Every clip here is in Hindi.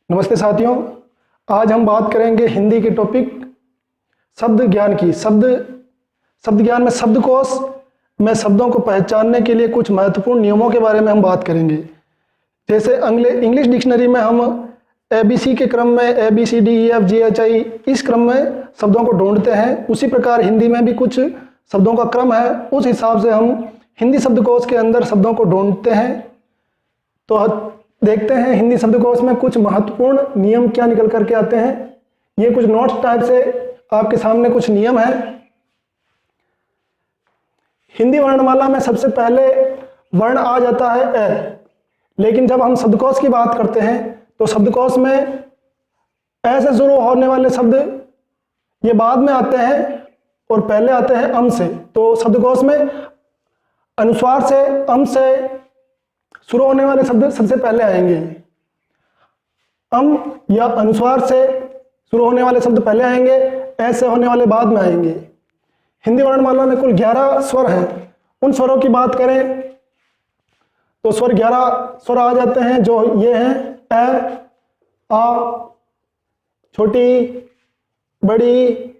नमस्ते साथियों। आज हम बात करेंगे हिंदी के टॉपिक शब्द ज्ञान की। शब्द ज्ञान में शब्दकोश में शब्दों को पहचानने के लिए कुछ महत्वपूर्ण नियमों के बारे में हम बात करेंगे। जैसे इंग्लिश डिक्शनरी में हम ABC के क्रम में ABCDEFGHI इस क्रम में शब्दों को ढूंढते हैं, उसी प्रकार हिंदी में भी कुछ शब्दों का क्रम है। उस हिसाब से हम हिंदी शब्दकोश के अंदर शब्दों को ढूंढते हैं। तो देखते हैं हिंदी शब्दकोश में कुछ महत्वपूर्ण नियम क्या निकल करके आते हैं। ये कुछ नोट्स टाइप से आपके सामने कुछ नियम है। हिंदी वर्णमाला में सबसे पहले वर्ण आ जाता है ए, लेकिन जब हम शब्दकोश की बात करते हैं तो शब्दकोश में ए से शुरू होने वाले शब्द ये बाद में आते हैं और पहले आते हैं अम से। तो शब्दकोश में अनुस्वार से, अम से शुरू होने वाले शब्द सबसे पहले आएंगे। अम या अनुस्वार से शुरू होने वाले शब्द पहले आएंगे, ऐसे होने वाले बाद में आएंगे। हिंदी वर्णमाला में कुल 11 स्वर हैं। उन स्वरों की बात करें तो स्वर 11 स्वर आ जाते हैं, जो ये हैं ए, आ, छोटी, बड़ी,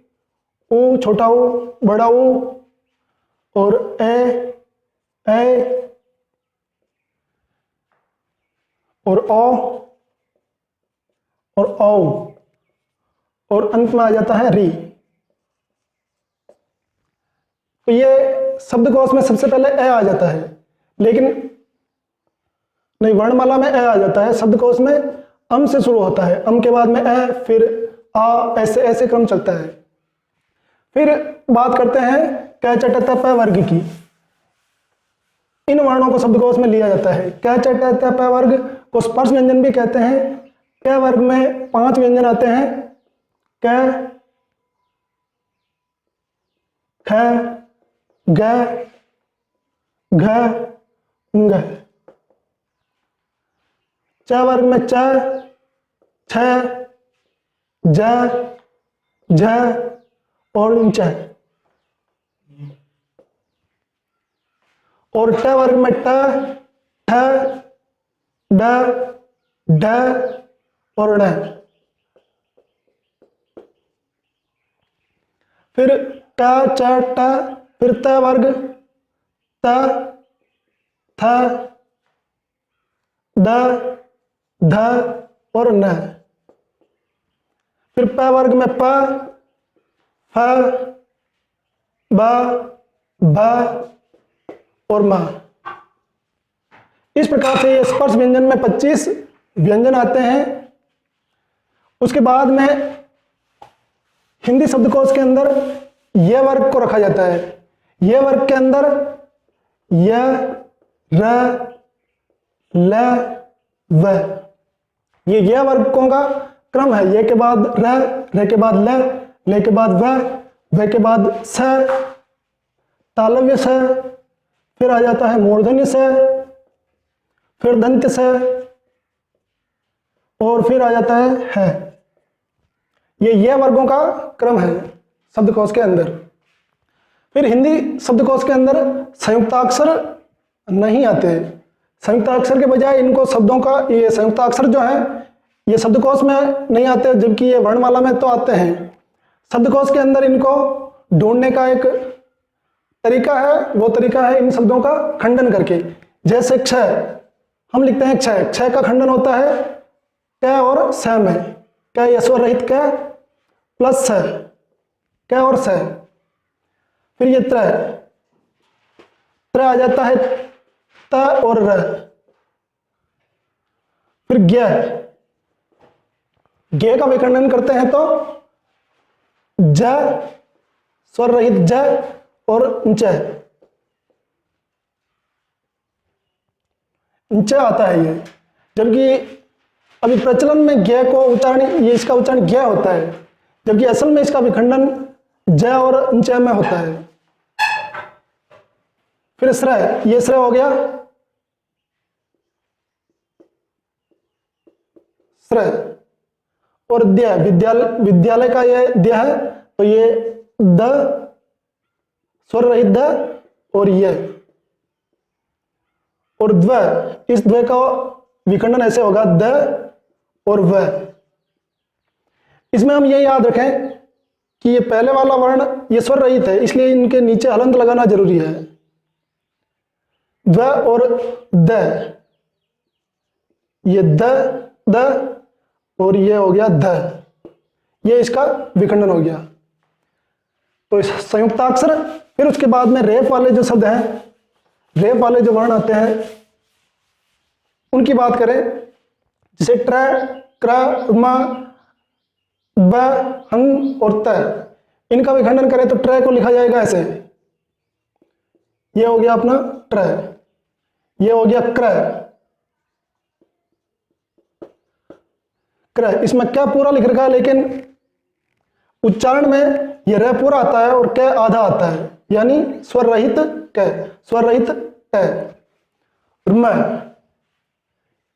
ऊ, छोटा ऊ, बड़ा ऊ, और ए, और ओ, और औ, और अंत में आ जाता है री। तो ये शब्दकोश में सबसे पहले ए आ जाता है, लेकिन नहीं, वर्णमाला में ए आ जाता है। शब्दकोश में अम से शुरू होता है, अम के बाद में ए, फिर आ, ऐसे ऐसे क्रम चलता है। फिर बात करते हैं क च ट त प वर्ग की। इन वर्णों को शब्दकोश में लिया जाता है। क च ट त प वर्ग को स्पर्श व्यंजन भी कहते हैं। क वर्ग में 5 व्यंजन आते हैं, क, ख, ग, घ, ng। च वर्ग में च, छ, ज, झ और च। और ट वर्ग में ट, ठ, ड, ढ और ण। फिर ट, च, ट, फिर त वर्ग त, थ, द, ध और न। फिर प वर्ग में प, फ, ब, भ और म। इस प्रकार से ये स्पर्श व्यंजन में 25 व्यंजन आते हैं। उसके बाद में हिंदी शब्दकोश के अंदर ये वर्ग को रखा जाता है। ये वर्ग के अंदर य, र, ल, व, ये वर्गों का क्रम है। ये के बाद र के बाद ल के बाद व के बाद स, तालव्य स, फिर आ जाता है मूर्धन्य स, फिर दंत्य स, और फिर आ जाता है। ये वर्गों का क्रम है शब्दकोश के अंदर। फिर हिंदी शब्दकोश के अंदर संयुक्ताक्षर नहीं आते। संयुक्ताक्षर के बजाय इनको शब्दों का, ये संयुक्ताक्षर जो है ये शब्दकोश में नहीं आते, जबकि ये वर्णमाला में तो आते हैं। शब्दकोश के अंदर इनको ढूंढने का एक तरीका है, वो तरीका है इन शब्दों का खंडन करके। जैसे क्षय, हम लिखते हैं क्षय, क्षय का खंडन होता है क और स में। क यस्वर रहित क प्लस स, क और स। फिर ये त्र, त्र आ जाता है त और र। फिर ज्ञ, ज्ञ का विखंडन करते हैं तो ज, स्वर रहित ज और च, च आता है ये। जबकि अभी प्रचलन में ज्ञ को उच्चारण, ये इसका उच्चारण ज्ञ होता है, जबकि असल में इसका विखंडन ज और च में होता है। फिर श्रय, ये श्रय हो गया श्रय। और द्य, विद्यालय का ये द्य है, तो ये द, स्वर रहित द और ये। और द्व, इस द्व का विखंडन ऐसे होगा द और व। इसमें हम ये याद रखें कि ये पहले वाला वर्ण ये स्वर रहित है, इसलिए इनके नीचे हलंत लगाना जरूरी है। द और द, ये द और ये हो गया ध, ये इसका विखंडन हो गया। तो इस संयुक्ताक्षर, फिर उसके बाद में रेफ वाले जो शब्द हैं, रेफ वाले जो वर्ण आते हैं उनकी बात करें, जैसे ट्र, क्र, म, ब, हंग और त। इनका विखंडन करें तो ट्र को लिखा जाएगा ऐसे, ये हो गया अपना ट्र, ये हो गया क्र, क्र। इसमें क्या पूरा लिख रखा है, लेकिन उच्चारण में ये र पूरा आता है और क आधा आता है, यानी स्वर रहित क, स्वर रहित क। म,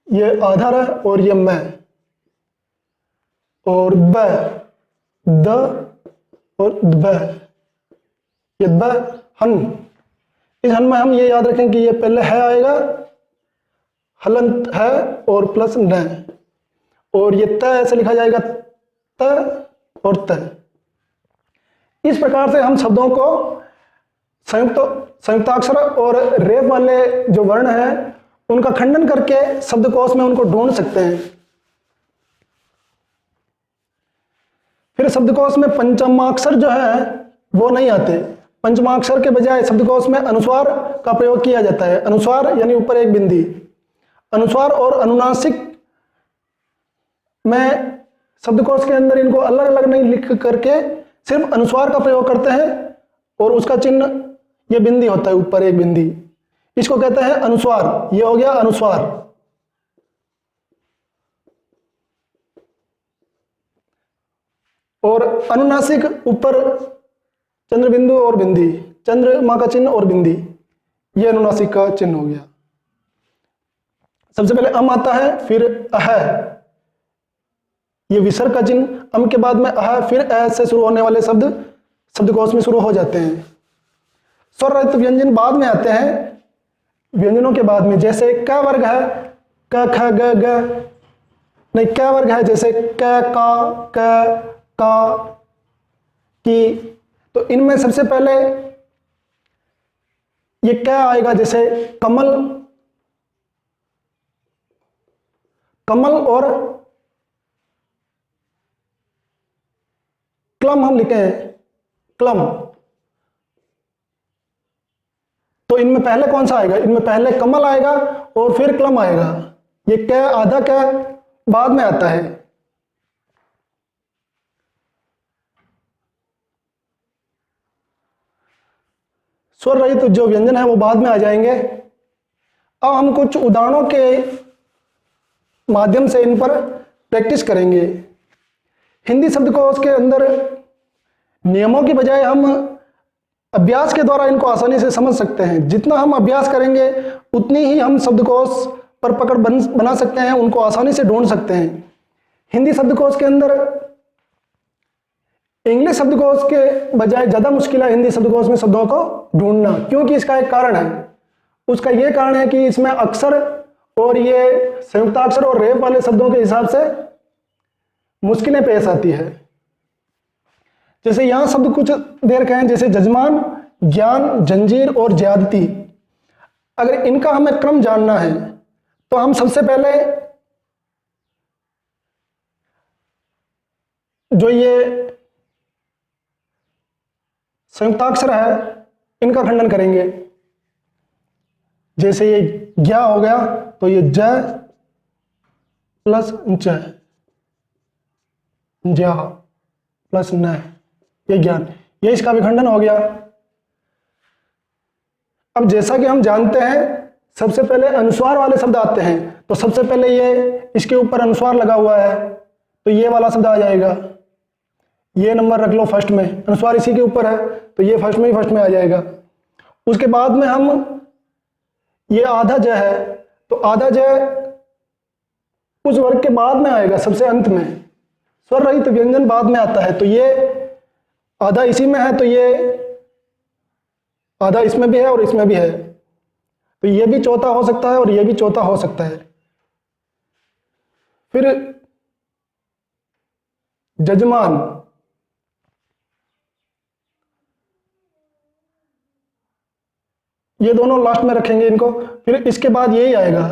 ये आधा र और ये म, और ब, द और ब, ये ब, हन। इस हन में हम ये याद रखें कि ये पहले है आएगा, हलंत है और प्लस न, और ये त ऐसे लिखा जाएगा त और त। इस प्रकार से हम शब्दों को संयुक्ताक्षर और रेफ वाले जो वर्ण हैं उनका खंडन करके शब्दकोश में उनको ढूंढ सकते हैं। फिर शब्दकोश में पंचमाक्षर जो है वो नहीं आते। पंचमाक्षर के बजाय शब्दकोश में अनुस्वार का प्रयोग किया जाता है। अनुस्वार यानी ऊपर एक बिंदी। अनुस्वार और अनुनासिक में शब्दकोश के अंदर इनको अलग अलग नहीं लिख करके सिर्फ अनुस्वार का प्रयोग करते हैं, और उसका चिन्ह ये बिंदी होता है, ऊपर एक बिंदी, इसको कहते हैं अनुस्वार। ये हो गया अनुस्वार। और अनुनासिक ऊपर चंद्र बिंदु और बिंदी, चंद्रमा का चिन्ह और बिंदी, ये अनुनासिक का चिन्ह हो गया। सबसे पहले अम आता है, फिर अह, ये विसर्ग का चिन्ह। अम के बाद में अह, फिर अ से शुरू होने वाले शब्द शब्दकोश में शुरू हो जाते हैं। स्वर रहित व्यंजन बाद में आते हैं, व्यंजनों के बाद में, जैसे क वर्ग है, क ख ग ग, नहीं क वर्ग है, जैसे क का क का की। तो इनमें सबसे पहले ये क आएगा, जैसे कमल, कमल और क्लम हम लिखे हैं, क्लम। तो इनमें पहले कौन सा आएगा? इनमें पहले कमल आएगा और फिर क्लम आएगा। ये क आधा क बाद में आता है। स्वर रहित जो व्यंजन है वो बाद में आ जाएंगे। अब हम कुछ उदाहरणों के माध्यम से इन पर प्रैक्टिस करेंगे। हिंदी शब्दकोश के अंदर नियमों की बजाय हम अभ्यास के द्वारा इनको आसानी से समझ सकते हैं। जितना हम अभ्यास करेंगे उतनी ही हम शब्दकोश पर पकड़ बना सकते हैं, उनको आसानी से ढूंढ सकते हैं। हिंदी शब्दकोश के अंदर इंग्लिश शब्दकोश के बजाय ज़्यादा मुश्किल है हिंदी शब्दकोश में शब्दों को ढूंढना, क्योंकि इसका एक कारण है। उसका यह कारण है कि इसमें अक्षर और ये संयुक्ताक्षर और रेफ वाले शब्दों के हिसाब से मुश्किलें पेश आती है। जैसे यहां शब्द कुछ देर कहें, जैसे जजमान, ज्ञान, जंजीर और ज्यादती। अगर इनका हमें क्रम जानना है तो हम सबसे पहले जो ये संयुक्ताक्षर है इनका खंडन करेंगे। जैसे ये ज्ञा हो गया तो ये ज प्लस ज, ज्ञा प्लस न, ये ज्ञान, ये इसका विखंडन हो गया। अब जैसा कि हम जानते हैं सबसे पहले अनुस्वार वाले शब्द आते हैं, तो सबसे पहले ये इसके ऊपर अनुस्वार लगा हुआ है तो ये वाला शब्द आ जाएगा। ये नंबर रख लो फर्स्ट में, अनुस्वार इसी के ऊपर है तो ये फर्स्ट में आ जाएगा। उसके बाद में हम ये आधा ज है तो आधा ज उस वर्ग के बाद में आएगा, सबसे अंत में। स्वर रहित व्यंजन बाद में आता है तो ये आधा इसी में है तो ये आधा इसमें भी है और इसमें भी है, तो ये भी चौथा हो सकता है और ये भी चौथा हो सकता है। फिर जजमान, ये दोनों लास्ट में रखेंगे इनको। फिर इसके बाद यही आएगा,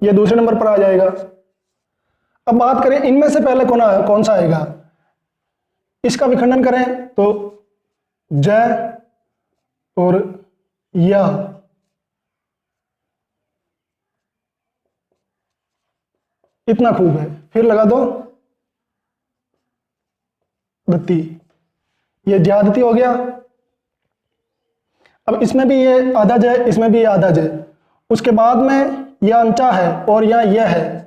ये दूसरे नंबर पर आ जाएगा। अब बात करें इनमें से पहले कौन सा आएगा, इसका विखंडन करें तो जय और या, इतना खूब है। फिर लगा दो दत्ती, ये ज्यादती हो गया। अब इसमें भी ये आधा जय, इसमें भी ये आधा जय। उसके बाद में यह अंचा है और यह है,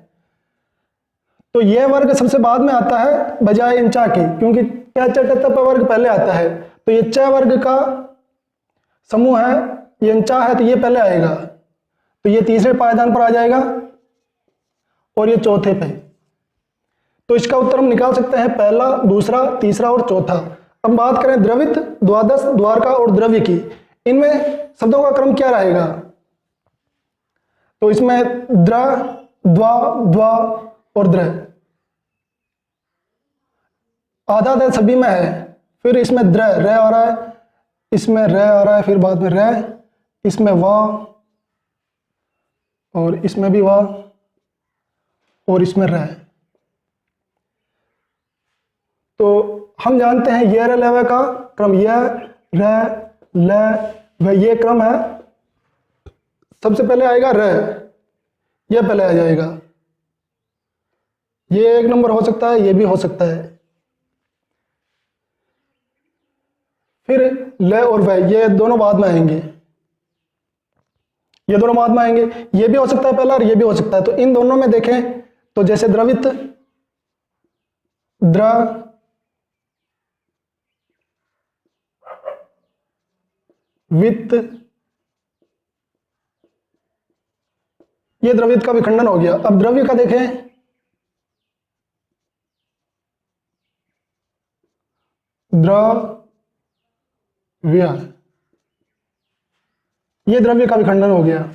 तो यह वर्ग सबसे बाद में आता है बजाय इंचा के, क्योंकि च वर्ग पहले आता है। तो ये च वर्ग का समूह है, ये इंचा है, तो ये पहले आएगा, तो ये तीसरे पायदान पर आ जाएगा और ये चौथे पे। तो इसका उत्तर हम निकाल सकते हैं पहला, दूसरा, तीसरा और चौथा। अब बात करें द्रवित, द्वादश, द्वारका और द्रव्य की, इनमें शब्दों का क्रम क्या रहेगा, तो इसमें द्र, द्वा, द्वा और द्र, आधा दय सभी में है। फिर इसमें द्र, र आ रहा है, इसमें र आ रहा है, फिर बाद में र, इसमें वाह और इसमें भी वाह और इसमें र। तो हम जानते हैं ये र लव का क्रम, यह र ल व ये क्रम है। सबसे पहले आएगा र, यह पहले आ जाएगा, ये एक नंबर हो सकता है, ये भी हो सकता है। फिर ल और व, ये दोनों बाद में आएंगे, ये दोनों बाद में आएंगे, ये भी हो सकता है पहला और ये भी हो सकता है। तो इन दोनों में देखें तो जैसे द्रवित, द्र, वित्त, ये द्रवित का विखंडन हो गया। अब द्रव्य का देखें, द्रव्य, ये द्रव्य का विखंडन हो गया।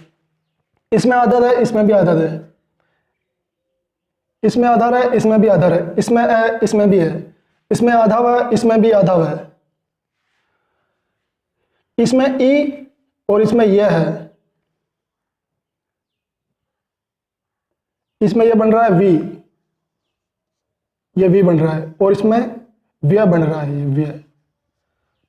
इसमें आधार है, इसमें भी आधार है, इसमें आधार है, इसमें भी आधार है, इसमें है, इसमें भी है, इसमें आधा है, इसमें भी आधा है, इसमें ई और इसमें यह है, इसमें यह बन रहा है वी, ये वी बन रहा है, और इसमें व्यय बन रहा है, ये व्यय।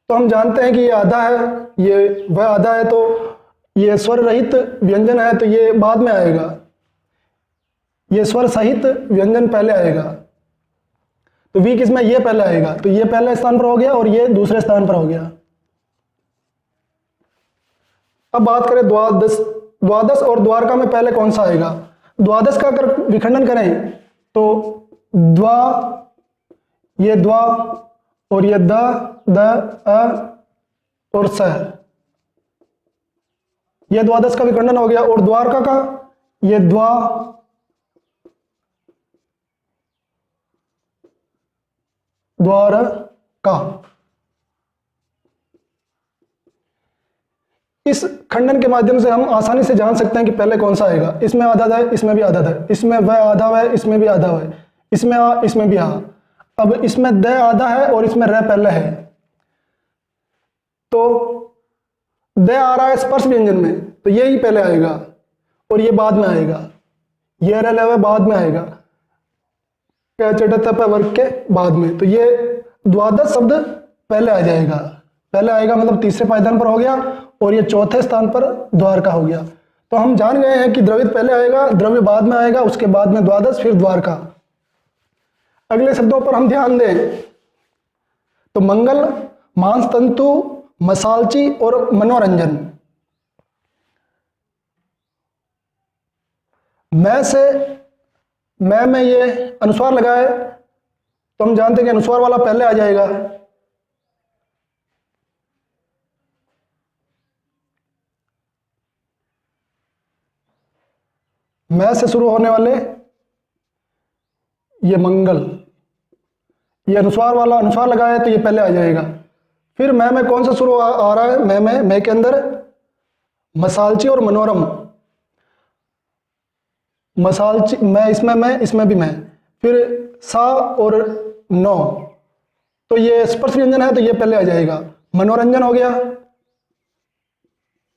तो हम जानते हैं कि ये आधा है, ये वह आधा है, तो ये स्वर रहित व्यंजन है, तो ये बाद में आएगा, ये स्वर सहित व्यंजन पहले आएगा। तो वी किसमें, ये पहले आएगा, तो ये पहले स्थान पर हो गया और ये दूसरे स्थान पर हो गया। अब बात करें द्वादश, द्वादश और द्वारका में पहले कौन सा आएगा। द्वादश का अगर विखंडन करें तो द्वा, ये द्वा और ये द, अ और स, ये द्वादश का विखंडन हो गया। और द्वारका का ये द्वा, द्वारका। इस खंडन के माध्यम से हम आसानी से जान सकते हैं कि पहले कौन सा आएगा। इसमें आधा है, इसमें भी आधा है, इसमें वह आधा है, इसमें भी आधा है, इसमें आ, इसमें भी आ। अब इसमें द आधा है और इसमें र पहले है, तो द आ रहा है स्पर्श व्यंजन में, तो ये ही पहले आएगा और ये बाद में आएगा, ये र ल बाद में आएगा, चटत वर्ग के बाद में। तो ये द्वादश शब्द पहले आ जाएगा, पहले आएगा मतलब तीसरे पायदान पर हो गया, और ये चौथे स्थान पर द्वारका हो गया। तो हम जान गए हैं कि द्रवित पहले आएगा, द्रव्य बाद में आएगा, उसके बाद में द्वादश, फिर द्वारका। अगले शब्दों पर हम ध्यान दें तो मंगल, मांस तंतु, मसालची और मनोरंजन। मैं से मैं में ये अनुस्वार लगा है, तो हम जानते हैं कि अनुस्वार वाला पहले आ जाएगा। मैं से शुरू होने वाले ये मंगल, ये अनुस्वार वाला अनुस्वार लगा है, तो ये पहले आ जाएगा। फिर मैं में कौन सा शुरू आ रहा है, मैं के अंदर मसालची और मनोरम। मसालची, मैं, इसमें भी मैं, फिर सा और नौ, तो ये स्पर्श व्यंजन है तो ये पहले आ जाएगा। मनोरंजन हो गया,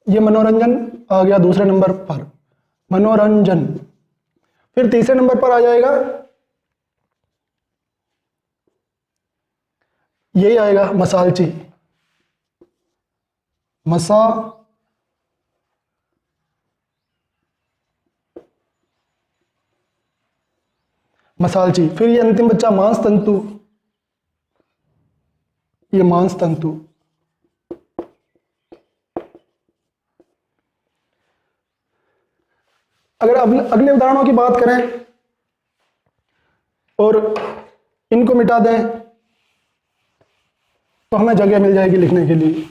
ये मनोरंजन आ गया दूसरे नंबर पर, मनोरंजन। फिर तीसरे नंबर पर आ जाएगा, यही आएगा मसालची, मसा मसालची। फिर ये अंतिम बच्चा मांस तंतु, ये मांस तंतु। अगर अगले उदाहरणों की बात करें और इनको मिटा दें तो हमें जगह मिल जाएगी लिखने के लिए।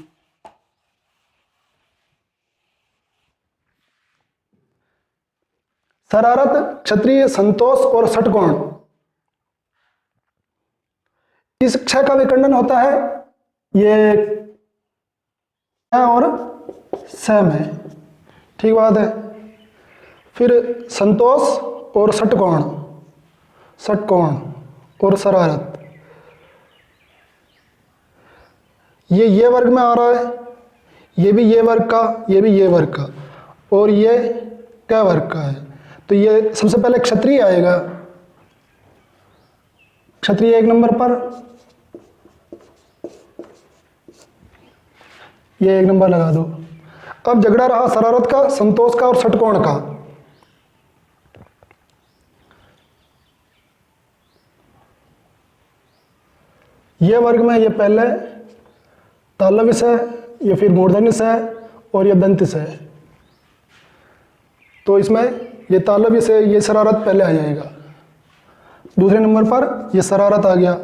शरारत, क्षत्रिय, संतोष और षटकोण, इस क्षय का विखंडन होता है ये और स में, ठीक बात है। फिर संतोष और षटकोण, षटकोण और शरारत, ये वर्ग में आ रहा है, ये भी ये वर्ग का, ये भी ये वर्ग का, और ये क वर्ग का है। तो ये सबसे पहले क्षत्रिय आएगा, क्षत्रिय एक नंबर पर, ये एक नंबर लगा दो। अब झगड़ा रहा शरारत का, संतोष का और षटकोण का। ये वर्ग में ये पहले तालव्य से, ये फिर मूर्धन्य से और ये दंत से। तो इसमें ये तालव्य से ये शरारत पहले आ जाएगा। दूसरे नंबर पर ये शरारत आ गया,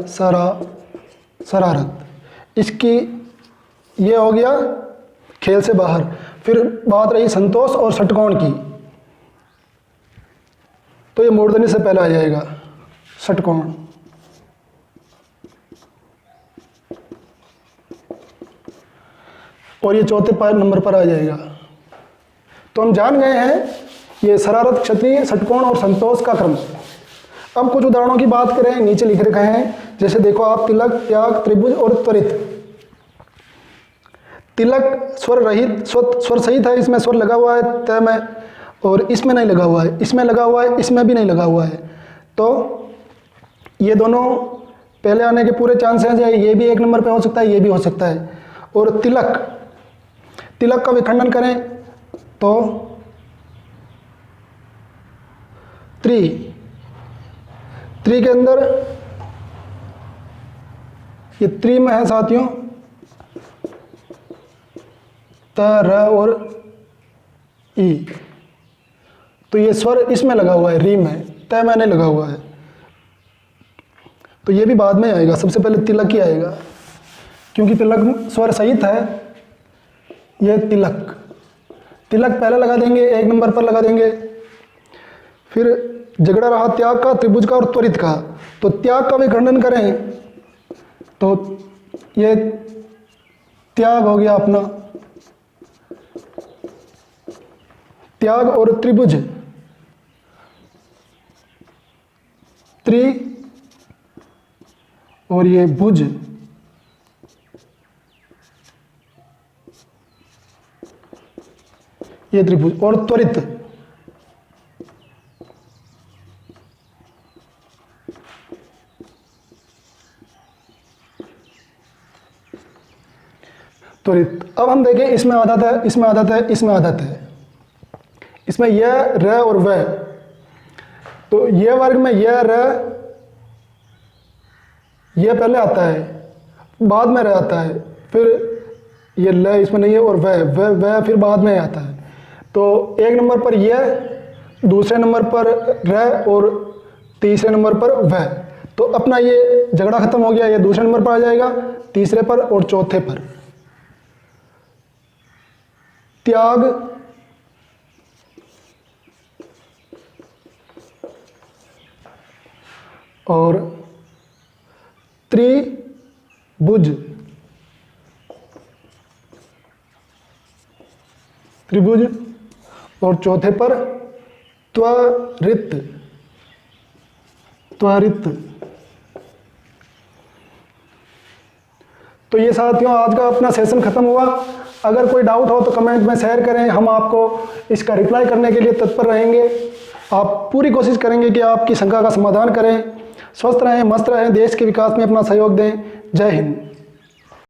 शरारत। इसकी ये हो गया खेल से बाहर। फिर बात रही संतोष और षटकोण की, तो ये मूर्धन्य से पहले आ जाएगा षटकोण। और ये चौथे नंबर पर आ जाएगा। तो हम जान गए हैं ये शरारत, क्षत्रिय, षटकोण और संतोष का क्रम। अब कुछ उदाहरणों की बात करें, नीचे लिख रखे हैं। जैसे देखो आप, तिलक, त्याग, त्रिभुज और त्वरित। तिलक स्वर रहित, स्वर सहित है, इसमें स्वर लगा हुआ है तय में, और इसमें नहीं लगा हुआ है, इसमें लगा हुआ है, इसमें भी नहीं लगा हुआ है। तो ये दोनों पहले आने के पूरे चांसेस है। ये भी एक नंबर पे हो सकता है, ये भी हो सकता है। और तिलक, तिलक का विखंडन करें तो त्रि, त्रि के अंदर ये त्रि में है साथियों त, र और ई। तो ये स्वर इसमें लगा हुआ है, री में, तय में नहीं लगा हुआ है। तो ये भी बाद में आएगा, सबसे पहले तिलक ही आएगा, क्योंकि तिलक स्वर सहित है। ये तिलक, तिलक पहले लगा देंगे, एक नंबर पर लगा देंगे। फिर झगड़ा रहा त्याग का, त्रिभुज का और त्वरित का। तो त्याग का भी खंडन करें तो ये त्याग हो गया अपना, त्याग और त्रिभुज, त्रि और ये भुज, ये त्रिभुज। और त्वरित, त्वरित। अब हम देखें, इसमें आदत है, इसमें आदत है, इसमें आदत है। इसमें यह, र और वह। तो ये वर्ग में यह, र, यह पहले आता है, बाद में र आता है। फिर ये ल इसमें नहीं है, और वह फिर बाद में आता है। तो एक नंबर पर यह, दूसरे नंबर पर र और तीसरे नंबर पर वह। तो अपना ये झगड़ा खत्म हो गया। ये दूसरे नंबर पर आ जाएगा, तीसरे पर और चौथे पर। त्याग, और त्रिभुज, त्रिभुज, और चौथे पर त्वरित। त्वरित। तो ये साथियों आज का अपना सेशन खत्म हुआ। अगर कोई डाउट हो तो कमेंट में शेयर करें, हम आपको इसका रिप्लाई करने के लिए तत्पर रहेंगे। आप पूरी कोशिश करेंगे कि आपकी शंका का समाधान करें। स्वस्थ रहें, मस्त रहें, देश के विकास में अपना सहयोग दें। जय हिंद।